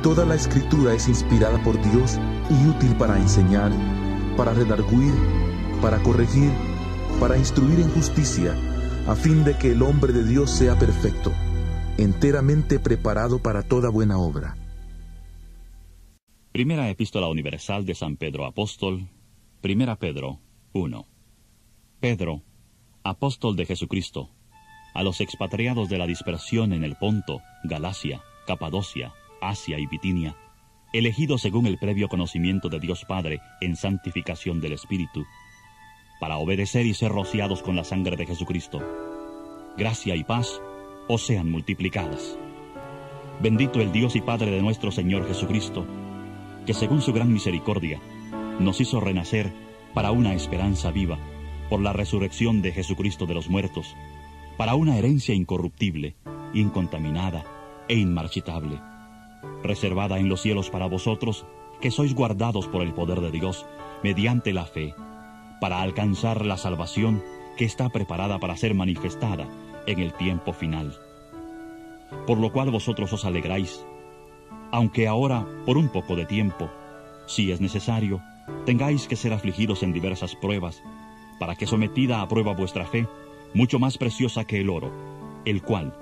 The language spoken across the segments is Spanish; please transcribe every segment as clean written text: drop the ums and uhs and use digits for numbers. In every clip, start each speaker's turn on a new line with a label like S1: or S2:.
S1: toda la Escritura es inspirada por Dios y útil para enseñar, para redarguir, para corregir, para instruir en justicia, a fin de que el hombre de Dios sea perfecto, enteramente preparado para toda buena obra.
S2: Primera Epístola Universal de San Pedro Apóstol, Primera Pedro 1. Pedro, apóstol de Jesucristo, a los expatriados de la dispersión en el Ponto, Galacia, Capadocia, Asia y Bitinia, elegidos según el previo conocimiento de Dios Padre en santificación del Espíritu, para obedecer y ser rociados con la sangre de Jesucristo. Gracia y paz os sean multiplicadas. Bendito el Dios y Padre de nuestro Señor Jesucristo, que según su gran misericordia nos hizo renacer para una esperanza viva, por la resurrección de Jesucristo de los muertos, para una herencia incorruptible, incontaminada e inmarchitable, reservada en los cielos para vosotros, que sois guardados por el poder de Dios, mediante la fe, para alcanzar la salvación que está preparada para ser manifestada en el tiempo final. Por lo cual vosotros os alegráis, aunque ahora, por un poco de tiempo, si es necesario, tengáis que ser afligidos en diversas pruebas, para que sometida a prueba vuestra fe, mucho más preciosa que el oro, el cual,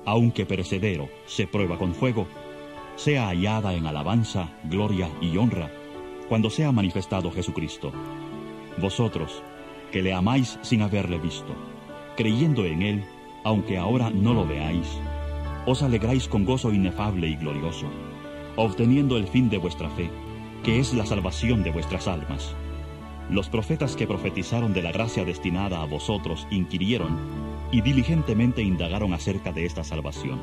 S2: aunque perecedero, se prueba con fuego, sea hallada en alabanza, gloria y honra, cuando sea manifestado Jesucristo. Vosotros, que le amáis sin haberle visto, creyendo en él, aunque ahora no lo veáis, os alegráis con gozo inefable y glorioso, obteniendo el fin de vuestra fe, que es la salvación de vuestras almas. Los profetas que profetizaron de la gracia destinada a vosotros inquirieron y diligentemente indagaron acerca de esta salvación,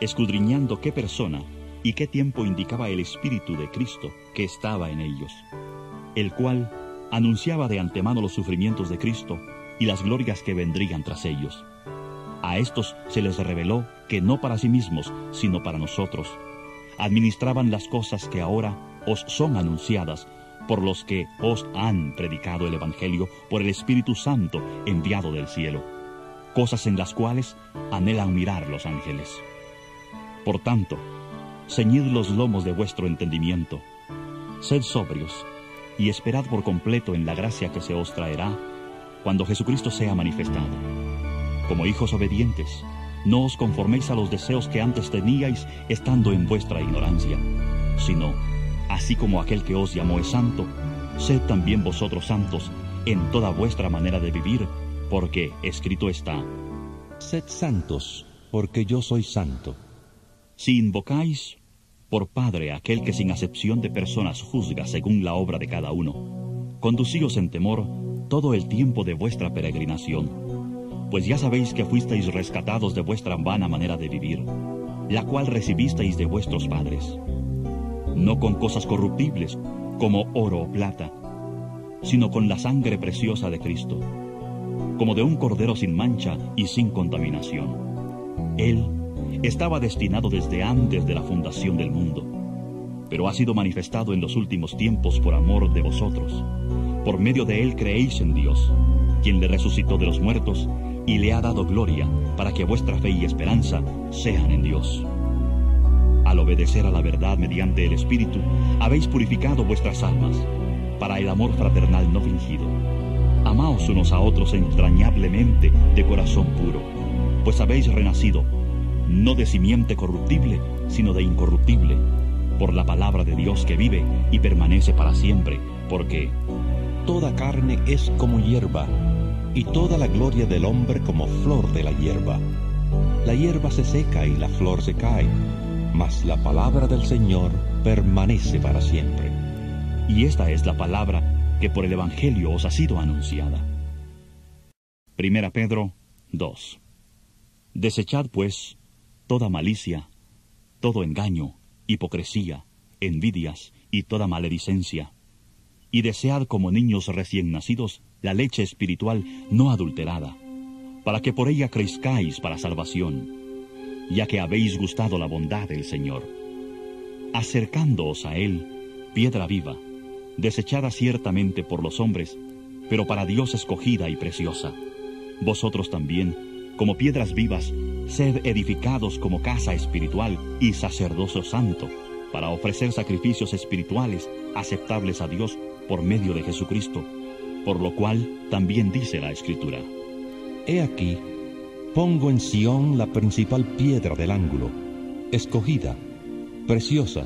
S2: escudriñando qué persona y qué tiempo indicaba el Espíritu de Cristo que estaba en ellos, el cual anunciaba de antemano los sufrimientos de Cristo y las glorias que vendrían tras ellos. A estos se les reveló que no para sí mismos, sino para nosotros, administraban las cosas que ahora os son anunciadas por los que os han predicado el Evangelio por el Espíritu Santo enviado del cielo, cosas en las cuales anhelan mirar los ángeles. Por tanto, ceñid los lomos de vuestro entendimiento, sed sobrios, y esperad por completo en la gracia que se os traerá cuando Jesucristo sea manifestado. Como hijos obedientes, no os conforméis a los deseos que antes teníais estando en vuestra ignorancia, sino, así como aquel que os llamó es santo, sed también vosotros santos en toda vuestra manera de vivir, porque escrito está:
S3: Sed santos, porque yo soy santo.
S2: Si invocáis por Padre a aquel que sin acepción de personas juzga según la obra de cada uno, conducíos en temor todo el tiempo de vuestra peregrinación, pues ya sabéis que fuisteis rescatados de vuestra vana manera de vivir, la cual recibisteis de vuestros padres, no con cosas corruptibles, como oro o plata, sino con la sangre preciosa de Cristo, como de un cordero sin mancha y sin contaminación. Él estaba destinado desde antes de la fundación del mundo, pero ha sido manifestado en los últimos tiempos por amor de vosotros. Por medio de él creéis en Dios, quien le resucitó de los muertos y le ha dado gloria, para que vuestra fe y esperanza sean en Dios. Al obedecer a la verdad mediante el Espíritu, habéis purificado vuestras almas, para el amor fraternal no fingido. Amaos unos a otros entrañablemente de corazón puro, pues habéis renacido, no de simiente corruptible, sino de incorruptible, por la palabra de Dios que vive y permanece para siempre, porque
S3: toda carne es como hierba, y toda la gloria del hombre como flor de la hierba. La hierba se seca y la flor se cae, mas la palabra del Señor permanece para siempre.
S2: Y esta es la palabra que por el Evangelio os ha sido anunciada. Primera Pedro 2. Desechad, pues, toda malicia, todo engaño, hipocresía, envidias y toda maledicencia, y desead como niños recién nacidos la leche espiritual no adulterada, para que por ella crezcáis para salvación, ya que habéis gustado la bondad del Señor. Acercándoos a Él, piedra viva, desechada ciertamente por los hombres, pero para Dios escogida y preciosa. Vosotros también, como piedras vivas, sed edificados como casa espiritual y sacerdocio santo, para ofrecer sacrificios espirituales aceptables a Dios por medio de Jesucristo, por lo cual también dice la Escritura:
S3: He aquí, pongo en Sión la principal piedra del ángulo, escogida, preciosa.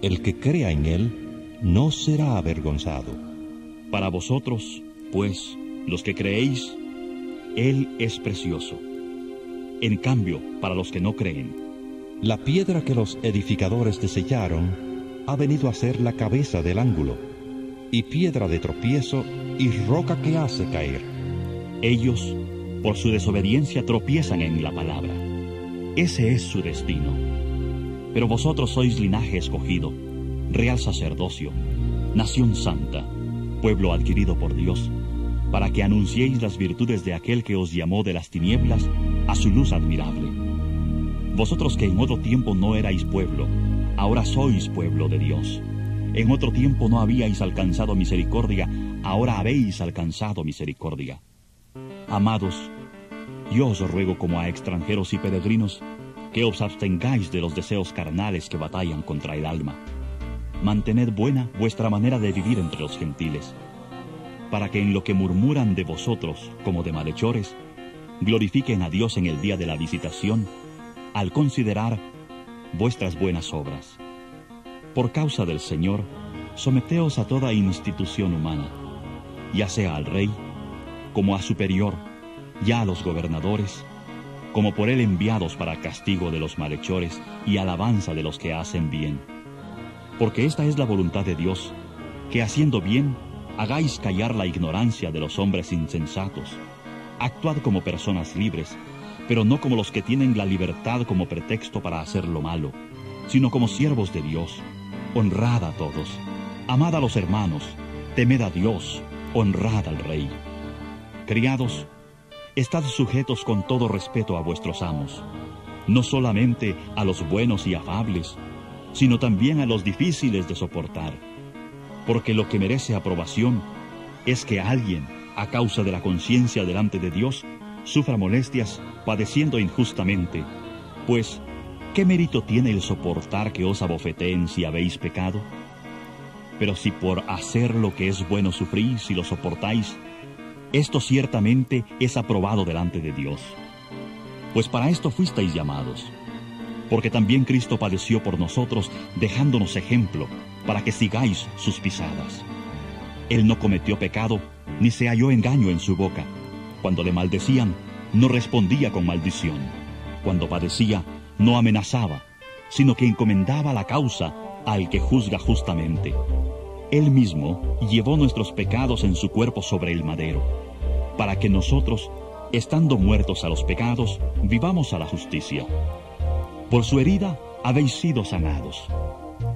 S3: El que crea en él no será avergonzado.
S2: Para vosotros, pues, los que creéis, Él es precioso. En cambio, para los que no creen,
S3: la piedra que los edificadores desecharon ha venido a ser la cabeza del ángulo, y piedra de tropiezo y roca que hace caer.
S2: ellos, por su desobediencia, tropiezan en la palabra. Ese es su destino. Pero vosotros sois linaje escogido, real sacerdocio, nación santa, pueblo adquirido por Dios, para que anunciéis las virtudes de aquel que os llamó de las tinieblas a su luz admirable. Vosotros que en otro tiempo no erais pueblo, ahora sois pueblo de Dios. En otro tiempo no habíais alcanzado misericordia, ahora habéis alcanzado misericordia. Amados, yo os ruego como a extranjeros y peregrinos, que os abstengáis de los deseos carnales que batallan contra el alma. Mantened buena vuestra manera de vivir entre los gentiles, para que en lo que murmuran de vosotros como de malhechores, glorifiquen a Dios en el día de la visitación, al considerar vuestras buenas obras. Por causa del Señor, someteos a toda institución humana, ya sea al rey, como a superior, ya a los gobernadores, como por él enviados para castigo de los malhechores y alabanza de los que hacen bien. Porque esta es la voluntad de Dios, que haciendo bien, hagáis callar la ignorancia de los hombres insensatos. Actuad como personas libres, pero no como los que tienen la libertad como pretexto para hacer lo malo, sino como siervos de Dios. Honrad a todos, amad a los hermanos, temed a Dios, honrad al Rey. Criados, estad sujetos con todo respeto a vuestros amos, no solamente a los buenos y afables, sino también a los difíciles de soportar, porque lo que merece aprobación es que alguien, a causa de la conciencia delante de Dios, sufra molestias padeciendo injustamente, pues, ¿qué mérito tiene el soportar que os abofeteen si habéis pecado? Pero si por hacer lo que es bueno sufrís y lo soportáis, esto ciertamente es aprobado delante de Dios. Pues para esto fuisteis llamados, porque también Cristo padeció por nosotros, dejándonos ejemplo, para que sigáis sus pisadas. Él no cometió pecado, ni se halló engaño en su boca. Cuando le maldecían, no respondía con maldición. Cuando padecía, no amenazaba, sino que encomendaba la causa al que juzga justamente. Él mismo llevó nuestros pecados en su cuerpo sobre el madero, para que nosotros, estando muertos a los pecados, vivamos a la justicia. Por su herida habéis sido sanados,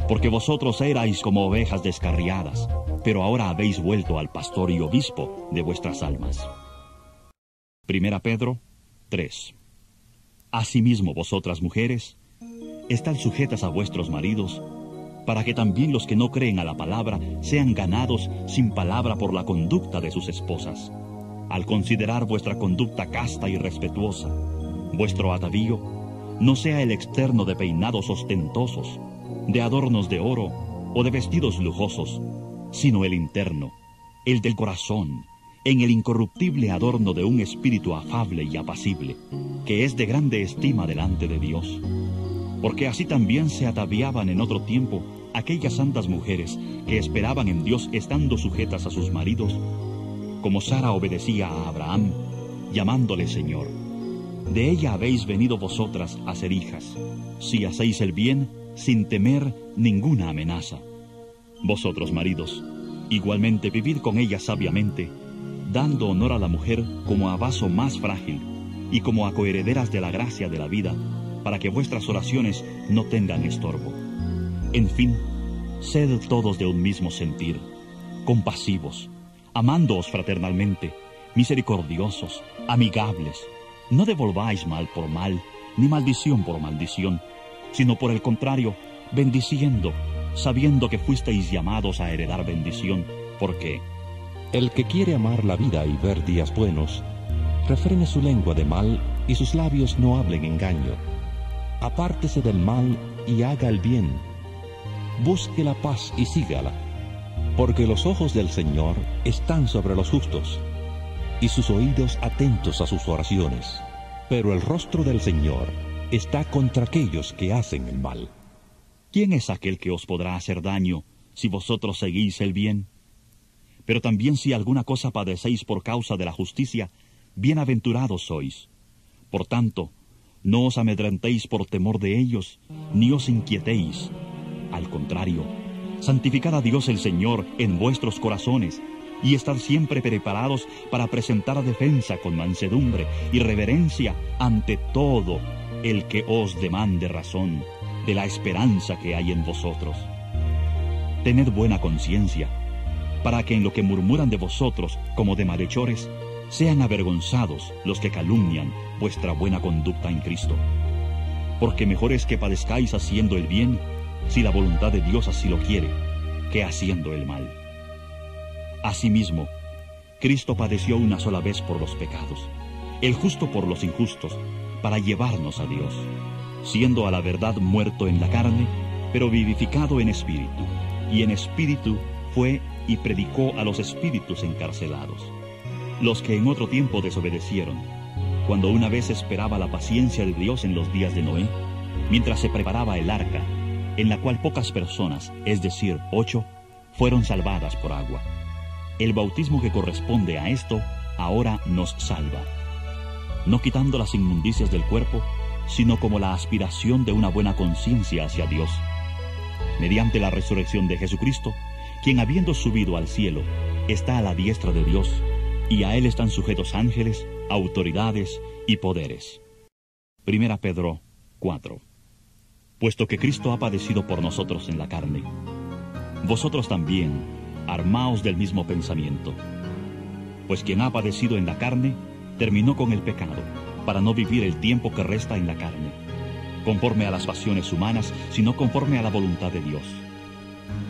S2: porque vosotros erais como ovejas descarriadas, pero ahora habéis vuelto al pastor y obispo de vuestras almas. Primera Pedro 3. Asimismo vosotras mujeres, estad sujetas a vuestros maridos, para que también los que no creen a la palabra sean ganados sin palabra por la conducta de sus esposas, al considerar vuestra conducta casta y respetuosa. Vuestro atavío no sea el externo de peinados ostentosos, de adornos de oro o de vestidos lujosos, sino el interno, el del corazón, en el incorruptible adorno de un espíritu afable y apacible, que es de grande estima delante de Dios. Porque así también se ataviaban en otro tiempo aquellas santas mujeres que esperaban en Dios estando sujetas a sus maridos, como Sara obedecía a Abraham, llamándole Señor. De ella habéis venido vosotras a ser hijas, si hacéis el bien sin temer ninguna amenaza. Vosotros, maridos, igualmente vivid con ella sabiamente, dando honor a la mujer como a vaso más frágil y como a coherederas de la gracia de la vida, para que vuestras oraciones no tengan estorbo. En fin, sed todos de un mismo sentir, compasivos, amándoos fraternalmente, misericordiosos, amigables. No devolváis mal por mal, ni maldición por maldición, sino por el contrario, bendiciendo, sabiendo que fuisteis llamados a heredar bendición, porque
S3: el que quiere amar la vida y ver días buenos, refrene su lengua de mal y sus labios no hablen engaño. Apártese del mal y haga el bien, busque la paz y sígala, porque los ojos del Señor están sobre los justos, y sus oídos atentos a sus oraciones, pero el rostro del Señor está contra aquellos que hacen el mal.
S2: ¿Quién es aquel que os podrá hacer daño si vosotros seguís el bien? Pero también si alguna cosa padecéis por causa de la justicia, bienaventurados sois. Por tanto, no os amedrentéis por temor de ellos, ni os inquietéis. Al contrario, santificad a Dios el Señor en vuestros corazones, y estad siempre preparados para presentar defensa con mansedumbre y reverencia ante todo el que os demande razón de la esperanza que hay en vosotros. Tened buena conciencia, para que en lo que murmuran de vosotros como de malhechores, sean avergonzados los que calumnian vuestra buena conducta en Cristo. Porque mejor es que padezcáis haciendo el bien, si la voluntad de Dios así lo quiere, que haciendo el mal. Asimismo, Cristo padeció una sola vez por los pecados, el justo por los injustos, para llevarnos a Dios, siendo a la verdad muerto en la carne, pero vivificado en espíritu, y en espíritu fue y predicó a los espíritus encarcelados, los que en otro tiempo desobedecieron, cuando una vez esperaba la paciencia de Dios en los días de Noé, mientras se preparaba el arca, en la cual pocas personas, es decir, 8, fueron salvadas por agua. El bautismo que corresponde a esto ahora nos salva, no quitando las inmundicias del cuerpo, sino como la aspiración de una buena conciencia hacia Dios, mediante la resurrección de Jesucristo, quien habiendo subido al cielo, está a la diestra de Dios, y a él están sujetos ángeles, autoridades y poderes. 1 Pedro 4. Puesto que Cristo ha padecido por nosotros en la carne, vosotros también armaos del mismo pensamiento. Pues quien ha padecido en la carne, terminó con el pecado, para no vivir el tiempo que resta en la carne, conforme a las pasiones humanas, sino conforme a la voluntad de Dios.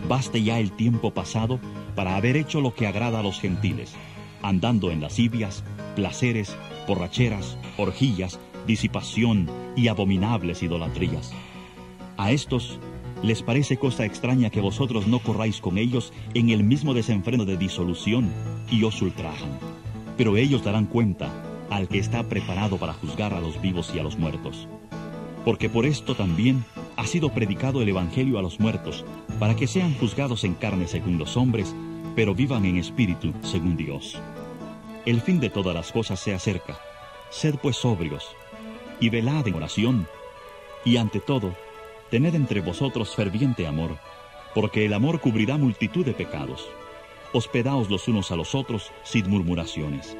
S2: Baste ya el tiempo pasado para haber hecho lo que agrada a los gentiles, andando en lascivias, placeres, borracheras, orgías, disipación y abominables idolatrías. A estos les parece cosa extraña que vosotros no corráis con ellos en el mismo desenfreno de disolución y os ultrajan. Pero ellos darán cuenta al que está preparado para juzgar a los vivos y a los muertos. Porque por esto también ha sido predicado el Evangelio a los muertos, para que sean juzgados en carne según los hombres, pero vivan en espíritu según Dios. El fin de todas las cosas se acerca. Sed pues sobrios, y velad en oración, y ante todo, tened entre vosotros ferviente amor, porque el amor cubrirá multitud de pecados. Hospedaos los unos a los otros sin murmuraciones.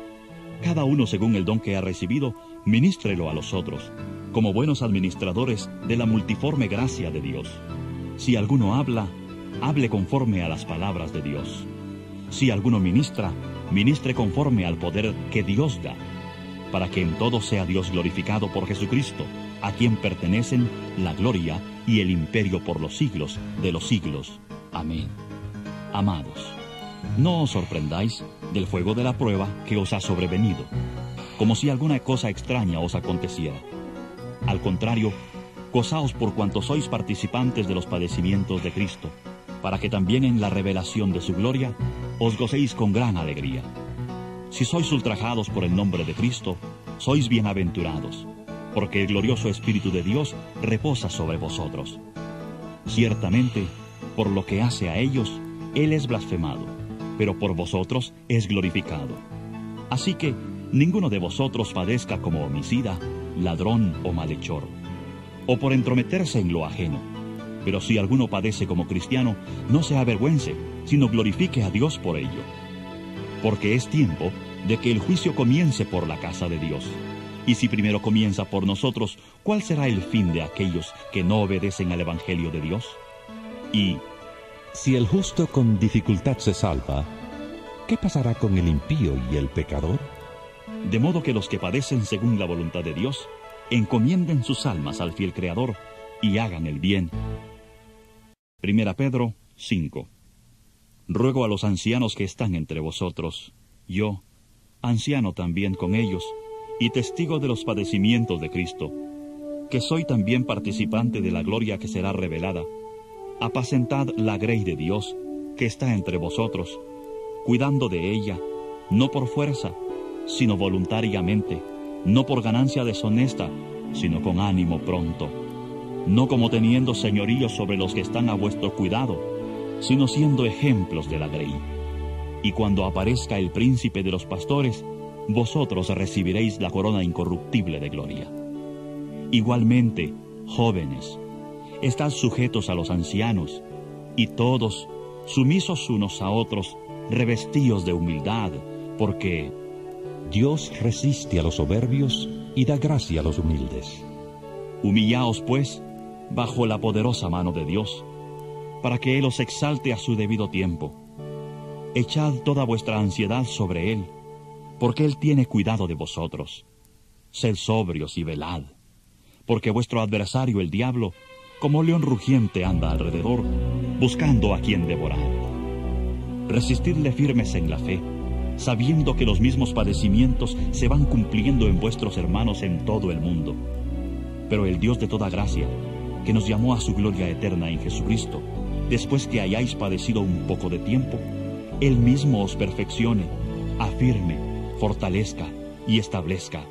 S2: Cada uno según el don que ha recibido, ministrelo a los otros, como buenos administradores de la multiforme gracia de Dios. Si alguno habla, hable conforme a las palabras de Dios. Si alguno ministra, ministre conforme al poder que Dios da, para que en todo sea Dios glorificado por Jesucristo, a quien pertenecen la gloria y el imperio por los siglos de los siglos. Amén. Amados, no os sorprendáis del fuego de la prueba que os ha sobrevenido, como si alguna cosa extraña os aconteciera. Al contrario, gozaos por cuanto sois participantes de los padecimientos de Cristo, para que también en la revelación de su gloria os gocéis con gran alegría. Si sois ultrajados por el nombre de Cristo, sois bienaventurados, porque el glorioso Espíritu de Dios reposa sobre vosotros. Ciertamente, por lo que hace a ellos, Él es blasfemado, pero por vosotros es glorificado. Así que ninguno de vosotros padezca como homicida, ladrón o malhechor, o por entrometerse en lo ajeno. Pero si alguno padece como cristiano, no se avergüence, sino glorifique a Dios por ello. Porque es tiempo de que el juicio comience por la casa de Dios. Y si primero comienza por nosotros, ¿cuál será el fin de aquellos que no obedecen al Evangelio de Dios? Y
S3: si el justo con dificultad se salva, ¿qué pasará con el impío y el pecador?
S2: De modo que los que padecen según la voluntad de Dios, encomienden sus almas al fiel Creador y hagan el bien. 1 Pedro 5. Ruego a los ancianos que están entre vosotros, yo, anciano también con ellos, y testigo de los padecimientos de Cristo, que soy también participante de la gloria que será revelada, apacentad la grey de Dios, que está entre vosotros, cuidando de ella, no por fuerza, sino voluntariamente, no por ganancia deshonesta, sino con ánimo pronto, no como teniendo señorío sobre los que están a vuestro cuidado, sino siendo ejemplos de la grey. Y cuando aparezca el príncipe de los pastores, vosotros recibiréis la corona incorruptible de gloria. Igualmente, jóvenes, estad sujetos a los ancianos, y todos, sumisos unos a otros, revestíos de humildad, porque
S3: Dios resiste a los soberbios y da gracia a los humildes.
S2: Humillaos, pues, bajo la poderosa mano de Dios, para que Él os exalte a su debido tiempo. Echad toda vuestra ansiedad sobre Él, porque Él tiene cuidado de vosotros. Sed sobrios y velad, porque vuestro adversario el diablo, como león rugiente, anda alrededor, buscando a quien devorar. Resistidle firmes en la fe, sabiendo que los mismos padecimientos se van cumpliendo en vuestros hermanos en todo el mundo. Pero el Dios de toda gracia, que nos llamó a su gloria eterna en Jesucristo, después que hayáis padecido un poco de tiempo, Él mismo os perfeccione, afirme, fortalezca y establezca.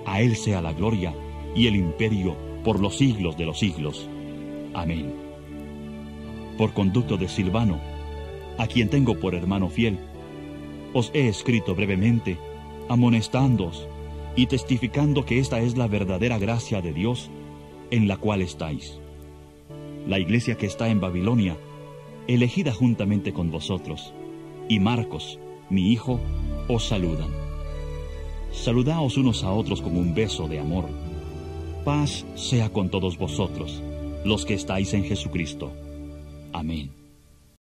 S2: A Él sea la gloria y el imperio por los siglos de los siglos. Amén. Por conducto de Silvano, a quien tengo por hermano fiel, os he escrito brevemente, amonestándoos y testificando que esta es la verdadera gracia de Dios en la cual estáis. La iglesia que está en Babilonia, elegida juntamente con vosotros, y Marcos, mi hijo, os saludan. Saludaos unos a otros con un beso de amor. Paz sea con todos vosotros, los que estáis en Jesucristo. Amén.